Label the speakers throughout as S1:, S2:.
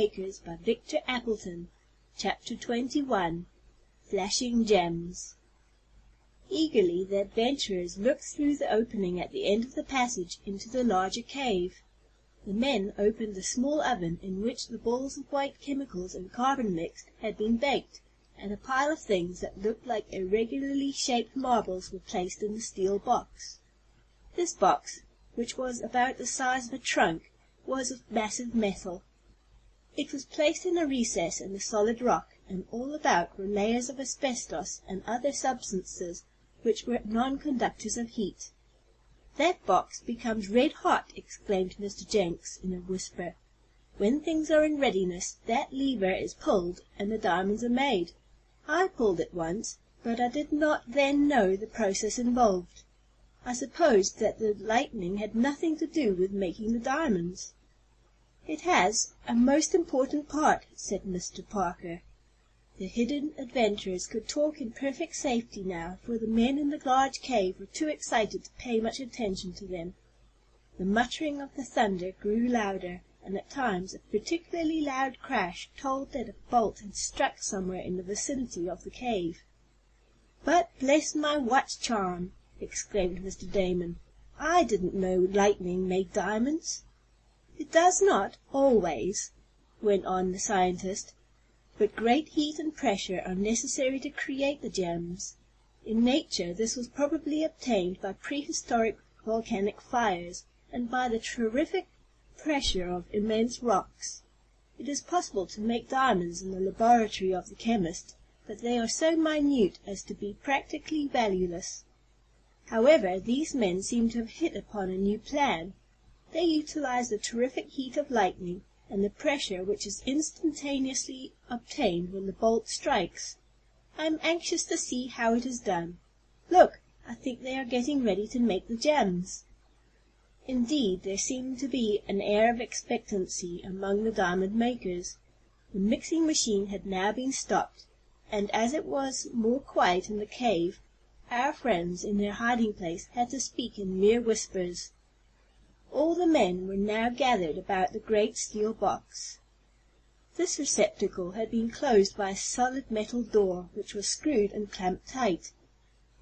S1: Makers by Victor Appleton. Chapter 21. Flashing Gems. Eagerly the adventurers looked through the opening at the end of the passage into the larger cave. The men opened the small oven in which the balls of white chemicals and carbon mixed had been baked, and a pile of things that looked like irregularly shaped marbles were placed in the steel box. This box, which was about the size of a trunk, was of massive metal. It was placed in a recess in the solid rock, and all about were layers of asbestos and other substances which were non-conductors of heat. "That box becomes red-hot," exclaimed Mr. Jenks in a whisper. "When things are in readiness, that lever is pulled, and the diamonds are made. I pulled it once, but I did not then know the process involved. I supposed that the lightning had nothing to do with making the diamonds." "It has a most important part," said Mr. Parker. The hidden adventurers could talk in perfect safety now, for the men in the large cave were too excited to pay much attention to them. The muttering of the thunder grew louder, and at times a particularly loud crash told that a bolt had struck somewhere in the vicinity of the cave. "But bless my watch charm!" exclaimed Mr. Damon. "I didn't know lightning made diamonds." "It does not, always," went on the scientist, "but great heat and pressure are necessary to create the gems. In nature this was probably obtained by prehistoric volcanic fires, and by the terrific pressure of immense rocks. It is possible to make diamonds in the laboratory of the chemist, but they are so minute as to be practically valueless. However, these men seem to have hit upon a new plan. They utilize the terrific heat of lightning, and the pressure which is instantaneously obtained when the bolt strikes. I am anxious to see how it is done. Look, I think they are getting ready to make the gems." Indeed, there seemed to be an air of expectancy among the diamond makers. The mixing machine had now been stopped, and as it was more quiet in the cave, our friends in their hiding place had to speak in mere whispers. All the men were now gathered about the great steel box. This receptacle had been closed by a solid metal door, which was screwed and clamped tight.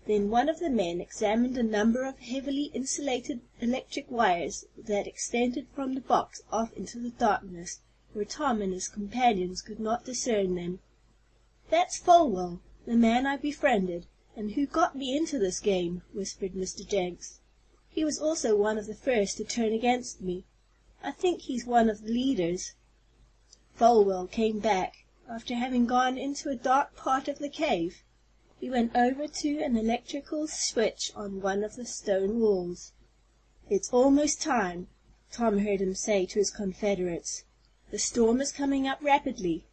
S1: Then one of the men examined a number of heavily insulated electric wires that extended from the box off into the darkness, where Tom and his companions could not discern them. "That's Folwell, the man I befriended, and who got me into this game," whispered Mr. Jenks. "He was also one of the first to turn against me. I think he's one of the leaders." Folwell came back, after having gone into a dark part of the cave. He went over to an electrical switch on one of the stone walls. "It's almost time," Tom heard him say to his confederates. "The storm is coming up rapidly."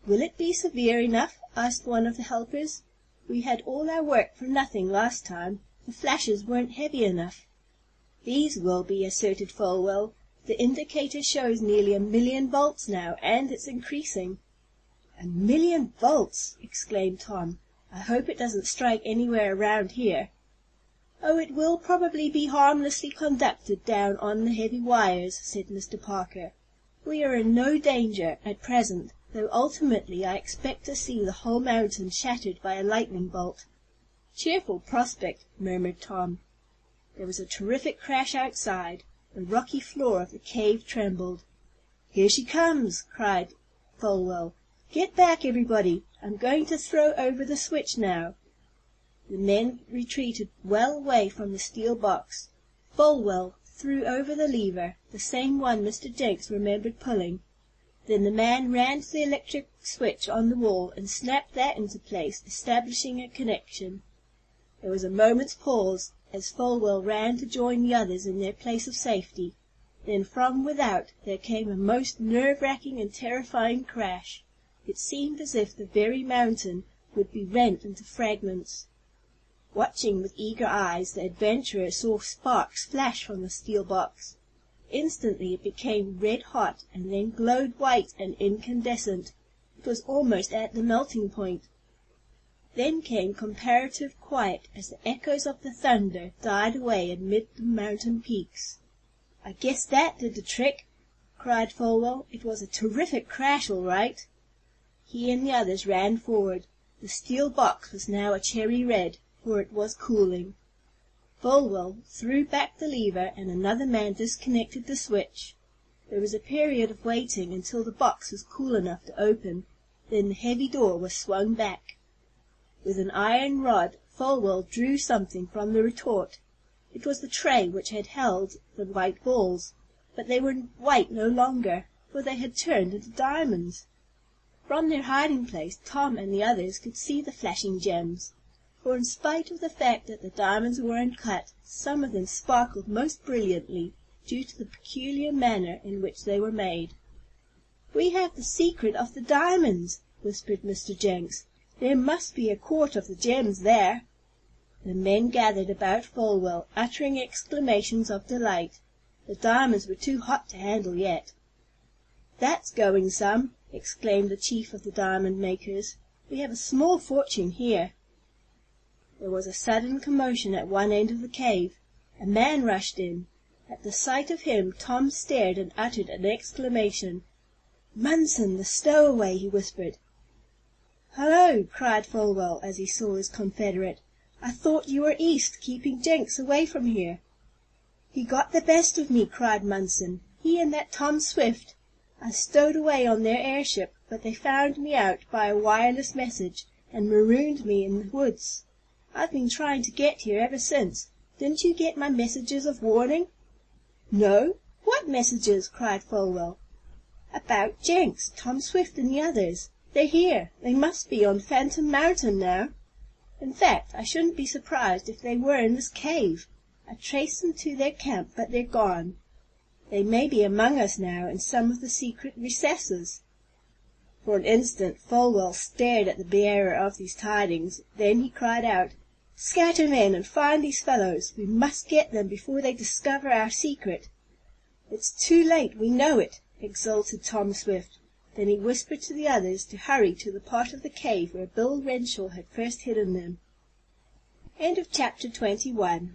S1: "Will it be severe enough?" asked one of the helpers. "We had all our work for nothing last time. The flashes weren't heavy enough." "These will be," asserted Folwell. "The indicator shows nearly 1,000,000 volts now, and it's increasing." "1,000,000 volts!" exclaimed Tom. "I hope it doesn't strike anywhere around here." "Oh, it will probably be harmlessly conducted down on the heavy wires," said Mr. Parker. "We are in no danger at present, though ultimately I expect to see the whole mountain shattered by a lightning bolt." "Cheerful prospect," murmured Tom. There was a terrific crash outside. The rocky floor of the cave trembled. "Here she comes!" cried Folwell. "Get back, everybody! I'm going to throw over the switch now." The men retreated well away from the steel box. Folwell threw over the lever, the same one Mr. Jenks remembered pulling. Then the man ran to the electric switch on the wall and snapped that into place, establishing a connection. There was a moment's pause, as Folwell ran to join the others in their place of safety. Then from without there came a most nerve-racking and terrifying crash. It seemed as if the very mountain would be rent into fragments. Watching with eager eyes, the adventurer saw sparks flash from the steel box. Instantly it became red-hot, and then glowed white and incandescent. It was almost at the melting point. Then came comparative quiet, as the echoes of the thunder died away amid the mountain peaks. "I guess that did the trick," cried Folwell. "It was a terrific crash, all right." He and the others ran forward. The steel box was now a cherry red, for it was cooling. Folwell threw back the lever, and another man disconnected the switch. There was a period of waiting until the box was cool enough to open. Then the heavy door was swung back. With an iron rod, Folwell drew something from the retort. It was the tray which had held the white balls, but they were white no longer, for they had turned into diamonds. From their hiding place, Tom and the others could see the flashing gems, for in spite of the fact that the diamonds were uncut, some of them sparkled most brilliantly, due to the peculiar manner in which they were made. "We have the secret of the diamonds," whispered Mr. Jenks. "There must be a quart of the gems there." The men gathered about Folwell, uttering exclamations of delight. The diamonds were too hot to handle yet. "That's going some!" exclaimed the chief of the diamond makers. "We have a small fortune here." There was a sudden commotion at one end of the cave. A man rushed in. At the sight of him, Tom stared and uttered an exclamation. "Munson, the stowaway!" he whispered. "Hullo!" cried Folwell, as he saw his confederate. "I thought you were East, keeping Jenks away from here." "He got the best of me," cried Munson. "He and that Tom Swift. I stowed away on their airship, but they found me out by a wireless message, and marooned me in the woods. I've been trying to get here ever since. Didn't you get my messages of warning?" "No. What messages?" cried Folwell. "About Jenks, Tom Swift, and the others. They're here. They must be on Phantom Mountain now. In fact, I shouldn't be surprised if they were in this cave. I traced them to their camp, but they're gone. They may be among us now in some of the secret recesses." For an instant Folwell stared at the bearer of these tidings. Then he cried out, "Scatter, men, and find these fellows. We must get them before they discover our secret." "It's too late, we know it," exulted Tom Swift. Then he whispered to the others to hurry to the part of the cave where Bill Renshaw had first hidden them. Chapter 21.